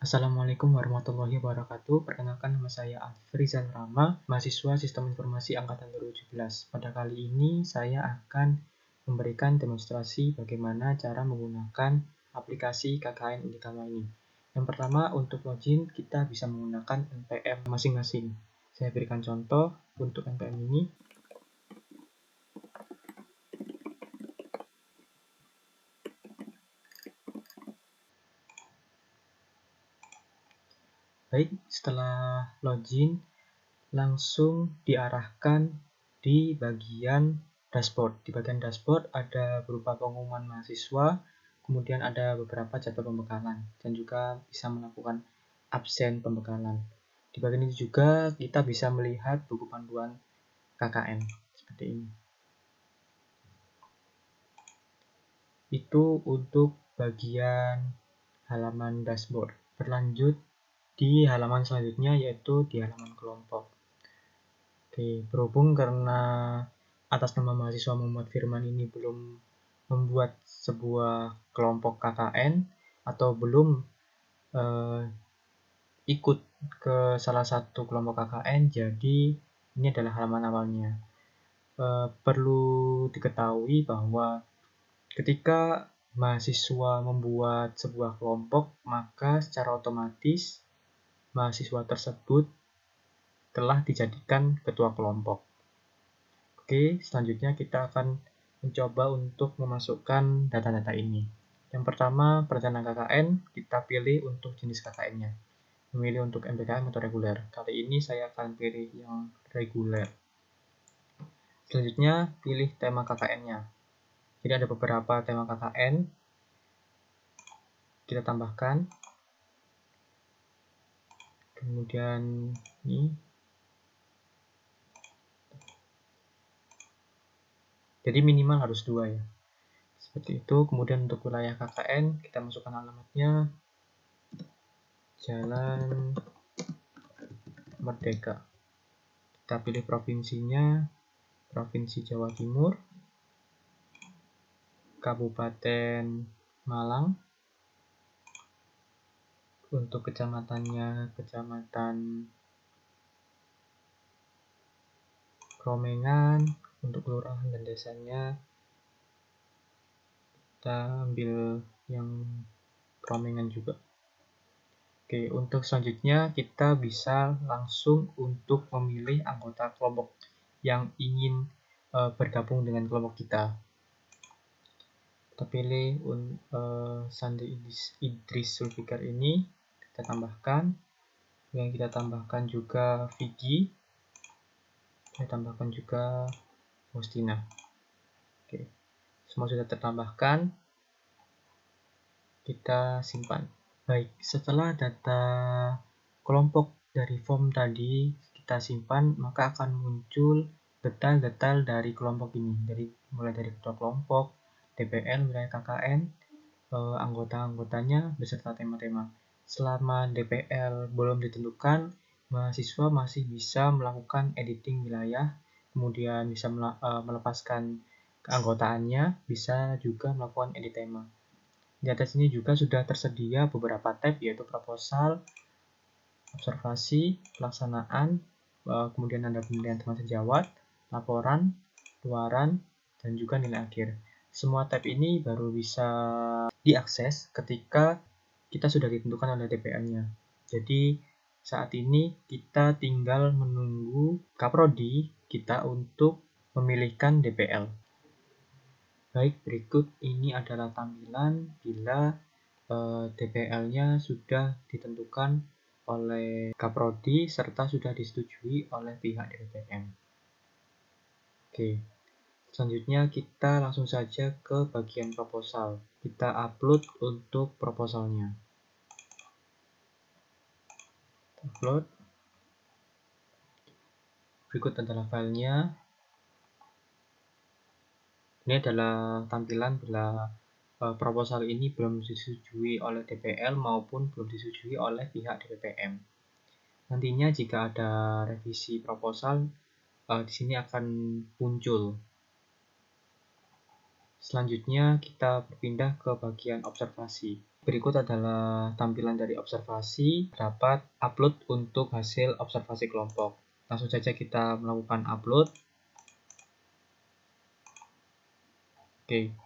Assalamualaikum warahmatullahi wabarakatuh. Perkenalkan, nama saya Afrizal Rama, mahasiswa Sistem Informasi Angkatan 2017. Pada kali ini saya akan memberikan demonstrasi bagaimana cara menggunakan aplikasi KKN Indikama ini. Yang pertama, untuk login kita bisa menggunakan NPM masing-masing. Saya berikan contoh untuk NPM ini. Baik, setelah login, langsung diarahkan di bagian dashboard. Di bagian dashboard ada berupa pengumuman mahasiswa, kemudian ada beberapa jadwal pembekalan, dan juga bisa melakukan absen pembekalan. Di bagian ini juga kita bisa melihat buku panduan KKN, seperti ini. Itu untuk bagian halaman dashboard. Berlanjut di halaman selanjutnya, yaitu di halaman kelompok. Oke, berhubung karena atas nama mahasiswa Muhammad Firman ini belum membuat sebuah kelompok KKN atau belum ikut ke salah satu kelompok KKN, jadi ini adalah halaman awalnya. Perlu diketahui bahwa ketika mahasiswa membuat sebuah kelompok, maka secara otomatis mahasiswa tersebut telah dijadikan ketua kelompok. Oke, selanjutnya kita akan mencoba untuk memasukkan data-data ini. Yang pertama, perencanaan KKN, kita pilih untuk jenis KKN-nya. Memilih untuk MPKM atau reguler. Kali ini saya akan pilih yang reguler. Selanjutnya, pilih tema KKN-nya. Jadi ada beberapa tema KKN. Kita tambahkan. Kemudian ini. Jadi minimal harus 2 ya. Seperti itu. Kemudian untuk wilayah KKN, kita masukkan alamatnya. Jalan Merdeka. Kita pilih provinsinya, Provinsi Jawa Timur, Kabupaten Malang. Untuk kecamatannya, Kecamatan Kromengan. Untuk kelurahan dan desanya, kita ambil yang Kromengan juga. Oke, untuk selanjutnya kita bisa langsung untuk memilih anggota kelompok yang ingin bergabung dengan kelompok kita. Kita pilih Sandi Idris Zulfikar ini, kita tambahkan. Yang kita tambahkan juga Vicky, kita tambahkan juga Mustina. Oke, semua sudah tertambahkan. Kita simpan. Baik, setelah data kelompok dari form tadi kita simpan, maka akan muncul detail-detail dari kelompok ini. Mulai dari ketua kelompok, DPL, wilayah KKN, anggota-anggotanya, beserta tema-tema. Selama DPL belum ditentukan, mahasiswa masih bisa melakukan editing wilayah, kemudian bisa melepaskan keanggotaannya, bisa juga melakukan edit tema. Di atas ini juga sudah tersedia beberapa tab, yaitu proposal, observasi, pelaksanaan, kemudian ada penilaian teman sejawat, laporan, luaran, dan juga nilai akhir. Semua tab ini baru bisa diakses ketika kita sudah ditentukan oleh DPL-nya. Jadi saat ini kita tinggal menunggu Kaprodi kita untuk memilihkan DPL. Baik, berikut ini adalah tampilan bila DPL-nya sudah ditentukan oleh Kaprodi serta sudah disetujui oleh pihak DPPM. Oke, selanjutnya kita langsung saja ke bagian proposal. Kita upload untuk proposalnya. Upload. Berikut adalah filenya. Ini adalah tampilan bila proposal ini belum disetujui oleh DPL maupun belum disetujui oleh pihak DPPM. Nantinya jika ada revisi proposal, di sini akan muncul. Selanjutnya kita berpindah ke bagian observasi. berikut adalah tampilan dari observasi. Dapat upload untuk hasil observasi kelompok. Langsung saja kita melakukan upload. Oke,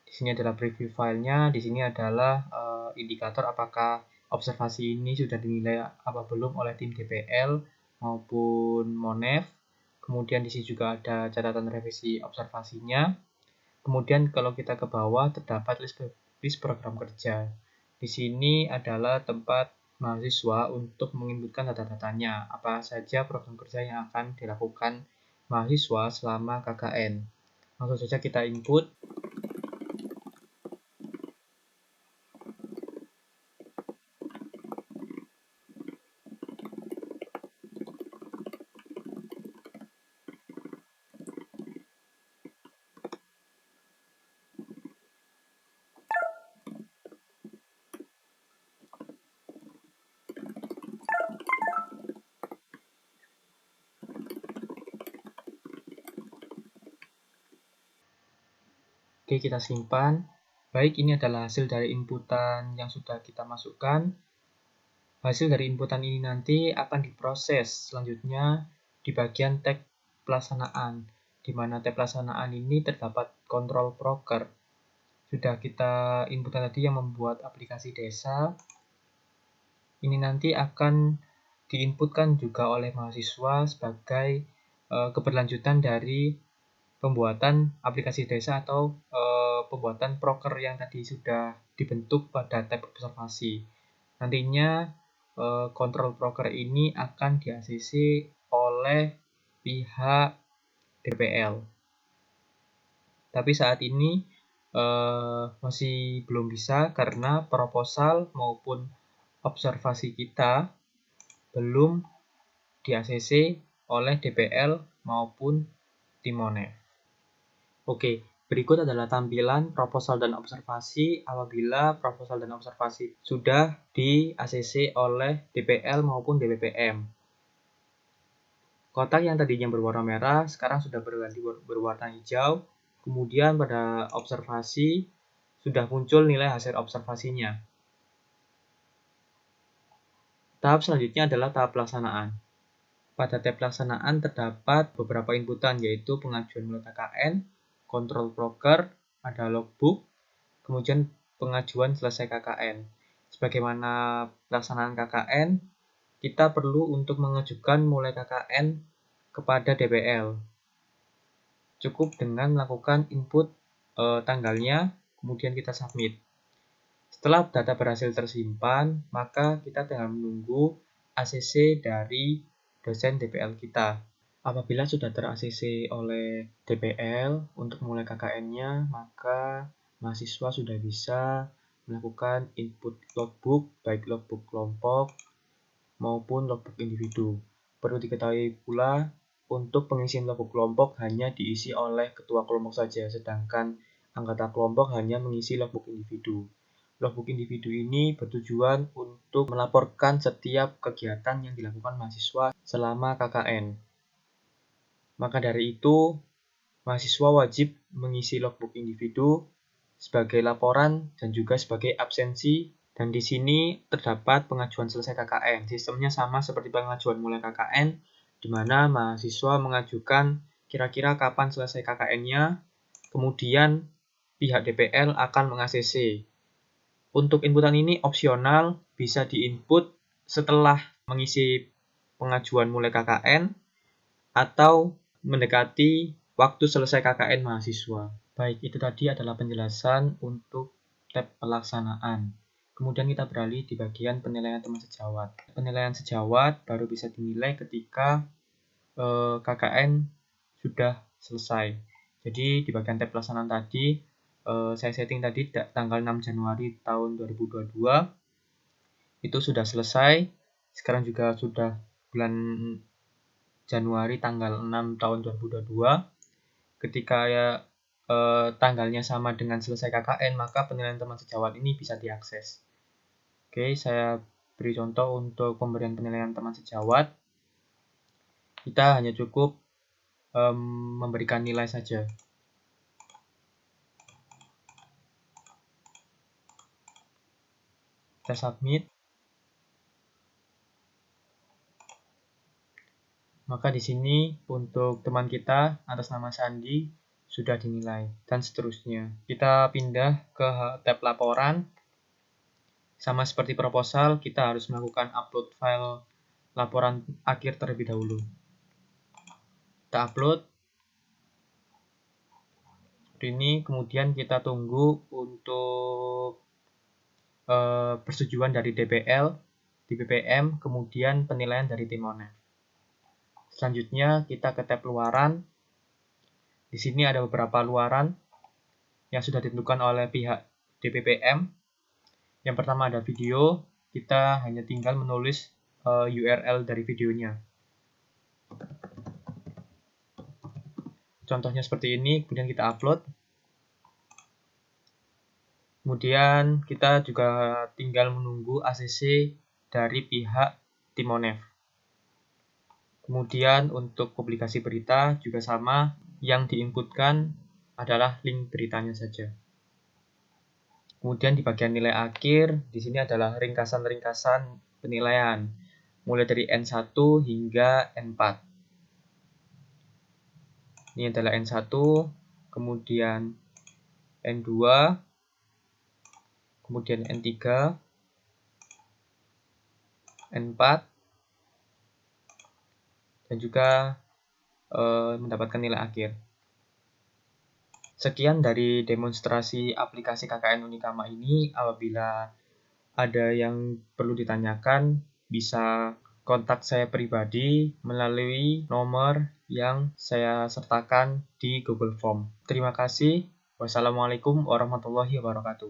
di sini adalah preview filenya. Di sini adalah indikator apakah observasi ini sudah dinilai apa belum oleh tim DPL maupun MONEF. Kemudian di sini juga ada catatan revisi observasinya. Kemudian kalau kita ke bawah terdapat list program kerja. Di sini adalah tempat mahasiswa untuk menginputkan data-datanya. Apa saja program kerja yang akan dilakukan mahasiswa selama KKN. Langsung saja kita input. Oke, kita simpan. Baik, ini adalah hasil dari inputan yang sudah kita masukkan. Hasil dari inputan ini nanti akan diproses selanjutnya di bagian tab pelaksanaan, di mana tab pelaksanaan ini terdapat kontrol proker. Sudah kita inputkan tadi yang membuat aplikasi desa. Ini nanti akan diinputkan juga oleh mahasiswa sebagai keberlanjutan dari pembuatan aplikasi desa atau pembuatan proker yang tadi sudah dibentuk pada tab observasi. Nantinya kontrol proker ini akan di-ACC oleh pihak DPL. Tapi saat ini masih belum bisa karena proposal maupun observasi kita belum di-ACC oleh DPL maupun tim MONEF. Oke, berikut adalah tampilan proposal dan observasi apabila proposal dan observasi sudah di-ACC oleh DPL maupun DPPM. Kotak yang tadinya berwarna merah sekarang sudah berganti berwarna hijau. Kemudian pada observasi sudah muncul nilai hasil observasinya. Tahap selanjutnya adalah tahap pelaksanaan. Pada tab pelaksanaan terdapat beberapa inputan yaitu pengajuan mulai KKN, kontrol proker, ada logbook, kemudian pengajuan selesai KKN. Sebagaimana pelaksanaan KKN, kita perlu untuk mengajukan mulai KKN kepada DPL. Cukup dengan melakukan input tanggalnya, kemudian kita submit. Setelah data berhasil tersimpan, maka kita tinggal menunggu ACC dari dosen DPL kita. Apabila sudah ter-ACC oleh DPL untuk mulai KKN-nya, maka mahasiswa sudah bisa melakukan input logbook, baik logbook kelompok maupun logbook individu. Perlu diketahui pula, untuk pengisian logbook kelompok hanya diisi oleh ketua kelompok saja, sedangkan anggota kelompok hanya mengisi logbook individu. Logbook individu ini bertujuan untuk melaporkan setiap kegiatan yang dilakukan mahasiswa selama KKN. Maka dari itu, mahasiswa wajib mengisi logbook individu sebagai laporan dan juga sebagai absensi. Dan di sini terdapat pengajuan selesai KKN. Sistemnya sama seperti pengajuan mulai KKN, di mana mahasiswa mengajukan kira-kira kapan selesai KKN-nya, kemudian pihak DPL akan meng-ACC. Untuk inputan ini opsional, bisa diinput setelah mengisi pengajuan mulai KKN atau mendekati waktu selesai KKN mahasiswa. Baik, itu tadi adalah penjelasan untuk tab pelaksanaan. Kemudian kita beralih di bagian penilaian teman sejawat. Penilaian sejawat baru bisa dinilai ketika KKN sudah selesai. Jadi di bagian tab pelaksanaan tadi, saya setting tadi tanggal 6 Januari tahun 2022. Itu sudah selesai. Sekarang juga sudah bulan Januari tanggal 6 tahun 2022. Ketika tanggalnya sama dengan selesai KKN, maka penilaian teman sejawat ini bisa diakses. Oke, saya beri contoh untuk pemberian penilaian teman sejawat. Kita hanya cukup memberikan nilai saja. Kita submit. Maka di sini untuk teman kita atas nama Sandi sudah dinilai dan seterusnya. Kita pindah ke tab laporan. Sama seperti proposal, kita harus melakukan upload file laporan akhir terlebih dahulu. Kita upload. Ini kemudian kita tunggu untuk persetujuan dari DPL, DPPM, kemudian penilaian dari tim ONEF. Selanjutnya kita ke tab luaran. Di sini ada beberapa luaran yang sudah ditentukan oleh pihak DPPM. Yang pertama ada video, kita hanya tinggal menulis URL dari videonya. Contohnya seperti ini, kemudian kita upload. Kemudian kita juga tinggal menunggu ACC dari pihak tim ONEF. Kemudian untuk publikasi berita juga sama, yang diinputkan adalah link beritanya saja. Kemudian di bagian nilai akhir, di sini adalah ringkasan-ringkasan penilaian, mulai dari N1 hingga N4. Ini adalah N1, kemudian N2, kemudian N3, N4, dan juga mendapatkan nilai akhir. Sekian dari demonstrasi aplikasi KKN Unikama ini. Apabila ada yang perlu ditanyakan, bisa kontak saya pribadi melalui nomor yang saya sertakan di Google Form. Terima kasih. Wassalamualaikum warahmatullahi wabarakatuh.